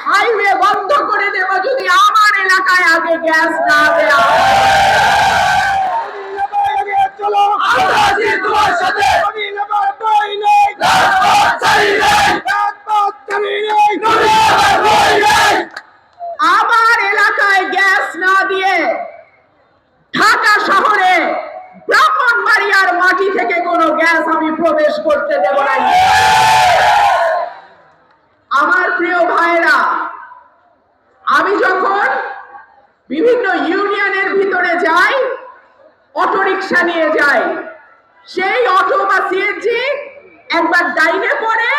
Highway বন্ধ করে দেব যদি আমার এলাকায় আগে গ্যাস না দেওয়া আমার এলাকায় গ্যাস না দিয়ে ঢাকা শহরে ব্রাহ্মণবাড়িয়ার মাটি থেকে কোনো গ্যাস আমি প্রবেশ করতে দেব না। আমার প্রিয় ভাইরা, আমি যখন বিভিন্ন ইউনিয়নের ভিতরে যাই, অটোরিকশা নিয়ে যাই, সেই অটো বা সিএনজি একবার ডাইনে পড়ে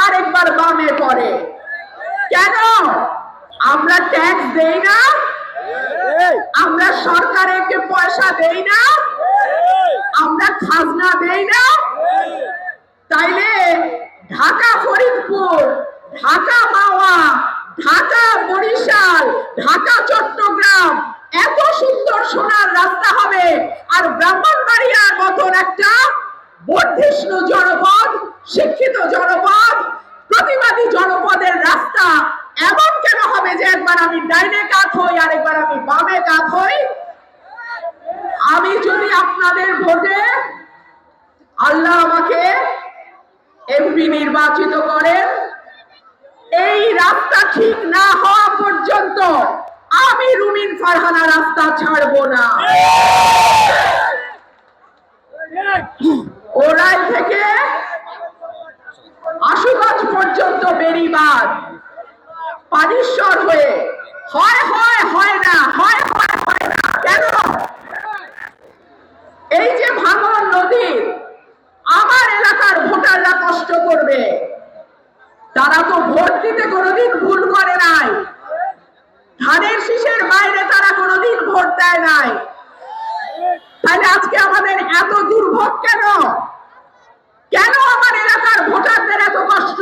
আর একবার বামে পড়ে। কেন? আমরা ট্যাক্স দেই না? আমরা সরকারকে পয়সা দেই না? আমরা খাজনা দেই না? তাইলে ঢাকা ফরিদপুর, ঢাকা মাওয়া, ঢাকা বরিশাল, ঢাকা চট্টগ্রাম এত সুন্দর সোনার রাস্তা হবে, আর ব্রাহ্মণবাড়িয়ার মতন একটা বর্ধিষ্ণু জনপদ, শিক্ষিত জনপদ, প্রতিবাদী জনপদের রাস্তা এমন কেন হবে যে একবার আমি ডাইনে কাত হই আর একবার আমি বামে কাত হই? আমি যদি আপনাদের ভোটে আল্লাহ আমাকে এমপি নির্বাচিত করেন, এই রাস্তা ঠিক না হওয়া পর্যন্ত আমি রুমিন ফারহানা রাস্তা ছাড়ব না। ওরাই থেকে আশুগঞ্জ পর্যন্ত বেড়িবাঁধ, পানিশ্বর হয়ে হয় হয় হয় না, হয় হয় হয় না। কেন? এই যে ভাঙন নদীর আমার এলাকার ভোটাররা কষ্ট করবে, তারা তো ভোট দিতে কোনোদিন ভুল করে নাই, ধানের শীষের বাইরে তারা কোনোদিন ভোট দেয় নাই, তাহলে আজকে আমাদের এত দুর্ভোগ কেন? কেন আমার এলাকার ভোটারদের এত কষ্ট?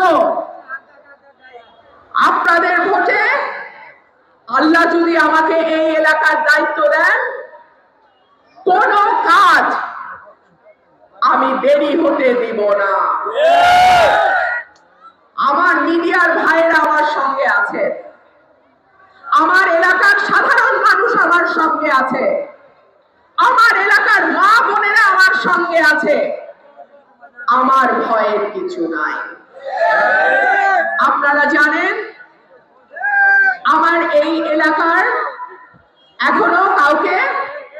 আপনাদের ভোটে আল্লাহ যদি আমাকে এই এলাকার দায়িত্ব দেন, কোন কাজ আমি দেরি হতে দিব না। আমার মিডিয়ার ভাইরা আমার সঙ্গে আছে, আমার এলাকার সাধারণ মানুষ আমার সঙ্গে আছে, আমার এলাকার মা বোনেরা আমার সঙ্গে আছে। আমার ভয়ের কিছু নাই। আপনারা জানেন আমার এই এলাকার এখনো কাউকে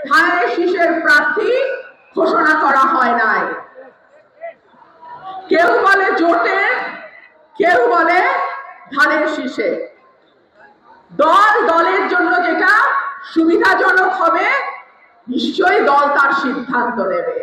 ধানের শীষের প্রার্থী ঘোষণা করা হয় নাই। কেউ বলে জোটে, কেউ বলে ধানের শীষে। দল দলের জন্য যেটা সুবিধাজনক হবে নিশ্চয়ই দল তার সিদ্ধান্ত নেবে।